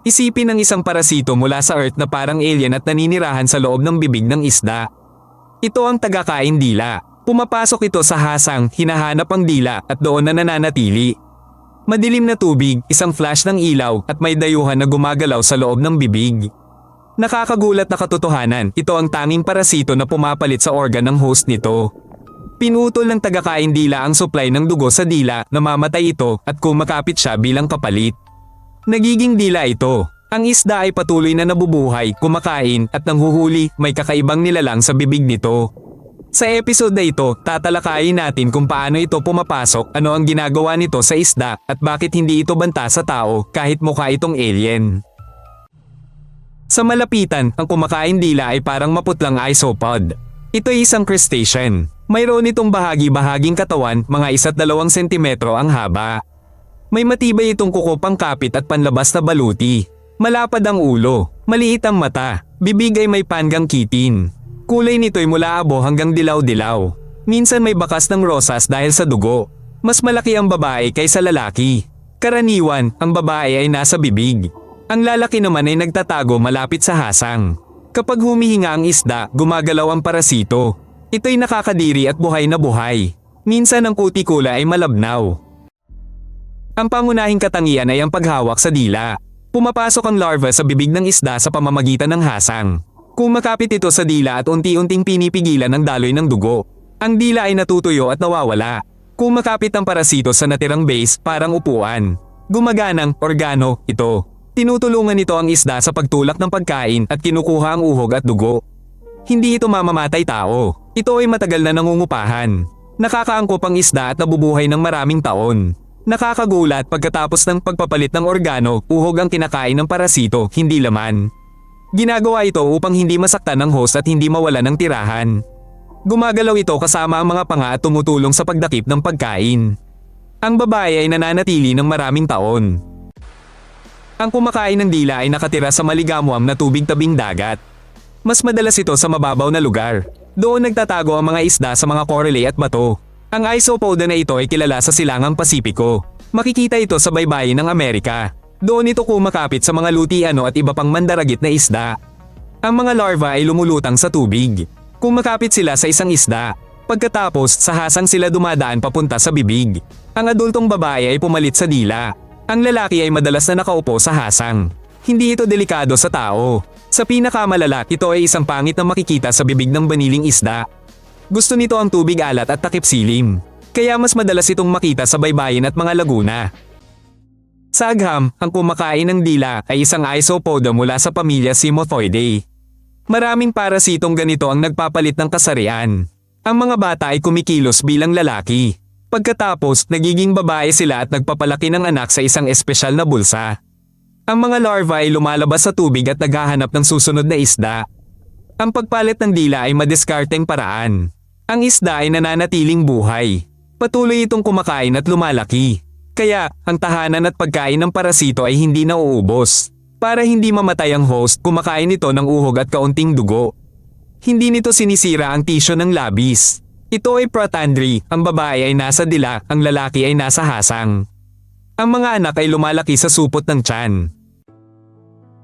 Isipin ng isang parasito mula sa Earth na parang alien at naninirahan sa loob ng bibig ng isda. Ito ang tagakain dila. Pumapasok ito sa hasang, hinahanap ang dila at doon na nananatili. Madilim na tubig, isang flash ng ilaw at may dayuhan na gumagalaw sa loob ng bibig. Nakakagulat na katotohanan, ito ang tanging parasito na pumapalit sa organ ng host nito. Pinutol ng tagakain dila ang supply ng dugo sa dila, namamatay ito at kumakapit siya bilang kapalit. Nagiging dila ito. Ang isda ay patuloy na nabubuhay, kumakain at nanghuhuli, may kakaibang nilalang sa bibig nito. Sa episode na ito, tatalakayin natin kung paano ito pumapasok, ano ang ginagawa nito sa isda, at bakit hindi ito banta sa tao kahit mukha itong alien. Sa malapitan, ang kumakain dila ay parang maputlang isopod. Ito ay isang crustacean. Mayroon itong bahagi-bahaging katawan, mga 1-2 sentimetro ang haba. May matibay itong kuko pangkapit at panlabas na baluti. Malapad ang ulo, maliit ang mata, bibig ay may panggang kitin. Kulay nito'y mula abo hanggang dilaw-dilaw. Minsan may bakas ng rosas dahil sa dugo. Mas malaki ang babae kaysa lalaki. Karaniwan, ang babae ay nasa bibig. Ang lalaki naman ay nagtatago malapit sa hasang. Kapag humihinga ang isda, gumagalaw ang parasito. Ito'y nakakadiri at buhay na buhay. Minsan ang kutikula ay malabnaw. Ang pangunahing katangian ay ang paghawak sa dila. Pumapasok ang larva sa bibig ng isda sa pamamagitan ng hasang. Kumakapit ito sa dila at unti-unting pinipigilan ang daloy ng dugo. Ang dila ay natutuyo at nawawala. Kumakapit ang parasito sa natirang base, parang upuan. Gumaganang organo ito. Tinutulungan nito ang isda sa pagtulak ng pagkain at kinukuha ang uhog at dugo. Hindi ito mamamatay tao. Ito ay matagal na nangungupahan. Nakakaangkop ang isda at nabubuhay ng maraming taon. Nakakagulat pagkatapos ng pagpapalit ng organo, uhog ang kinakain ng parasito, hindi laman. Ginagawa ito upang hindi masaktan ng host at hindi mawala ng tirahan. Gumagalaw ito kasama ang mga panga at tumutulong sa pagdakip ng pagkain. Ang babae ay nananatili ng maraming taon. Ang kumakain ng dila ay nakatira sa maligamwam na tubig tabing dagat. Mas madalas ito sa mababaw na lugar. Doon nagtatago ang mga isda sa mga coralie at bato. Ang isopoda na ito ay kilala sa silangang Pasipiko. Makikita ito sa baybayin ng Amerika. Doon ito kumakapit sa mga lutiano at iba pang mandaragit na isda. Ang mga larva ay lumulutang sa tubig. Kumakapit sila sa isang isda. Pagkatapos, sa hasang sila dumadaan papunta sa bibig. Ang adultong babae ay pumalit sa dila. Ang lalaki ay madalas na nakaupo sa hasang. Hindi ito delikado sa tao. Sa pinakamalala, ito ay isang pangit na makikita sa bibig ng baniling isda. Gusto nito ang tubig alat at takip silim. Kaya mas madalas itong makita sa baybayin at mga laguna. Sa agham, ang kumakain ng dila ay isang isopoda mula sa pamilya Cymothoidae. Maraming parasitong ganito ang nagpapalit ng kasarian. Ang mga bata ay kumikilos bilang lalaki. Pagkatapos, nagiging babae sila at nagpapalaki ng anak sa isang espesyal na bulsa. Ang mga larva ay lumalabas sa tubig at naghahanap ng susunod na isda. Ang pagpalit ng dila ay madiskarteng paraan. Ang isda ay nananatiling buhay. Patuloy itong kumakain at lumalaki. Kaya, ang tahanan at pagkain ng parasito ay hindi nauubos. Para hindi mamatay ang host, kumakain ito ng uhog at kaunting dugo. Hindi nito sinisira ang tisyo ng labis. Ito ay protandry, ang babae ay nasa dila, ang lalaki ay nasa hasang. Ang mga anak ay lumalaki sa supot ng tiyan.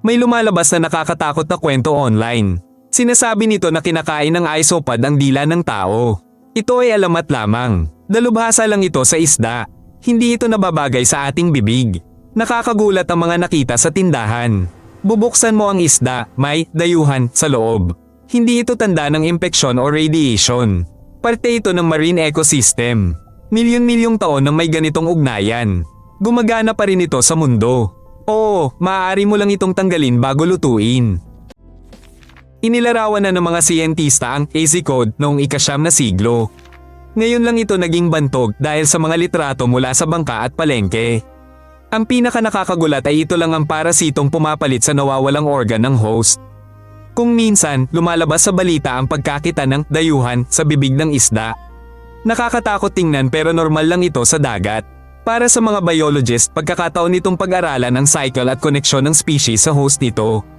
May lumalabas na nakakatakot na kwento online. Sinasabi nito na kinakain ng isopod ang dila ng tao. Ito ay alamat lamang. Dalubhasa lang ito sa isda. Hindi ito nababagay sa ating bibig. Nakakagulat ang mga nakita sa tindahan. Bubuksan mo ang isda, may dayuhan sa loob. Hindi ito tanda ng impeksyon o radiation. Parte ito ng marine ecosystem. Milyon-milyong taon nang may ganitong ugnayan. Gumagana pa rin ito sa mundo. Oo, maaari mo lang itong tanggalin bago lutuin. Inilarawan na ng mga siyentista ang AZ code noong ika-9 na siglo. Ngayon lang ito naging bantog dahil sa mga litrato mula sa bangka at palengke. Ang pinaka-nakakagulat ay ito lang ang parasitong pumapalit sa nawawalang organ ng host. Kung minsan, lumalabas sa balita ang pagkakita ng dayuhan sa bibig ng isda. Nakakatakot tingnan pero normal lang ito sa dagat. Para sa mga biologist, pagkakataon nitong pag-aralan ang cycle at koneksyon ng species sa host nito.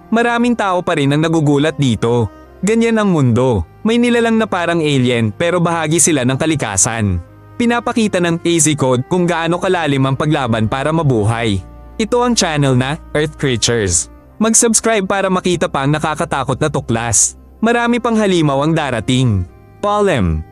Maraming tao pa rin ang nagugulat dito. Ganyan ang mundo. May nilalang na parang alien pero bahagi sila ng kalikasan. Pinapakita ng AZ code kung gaano kalalim ang paglaban para mabuhay. Ito ang channel na Earth Creatures. Mag-subscribe para makita pa ang nakakatakot na tuklas. Marami pang halimaw ang darating. Polem.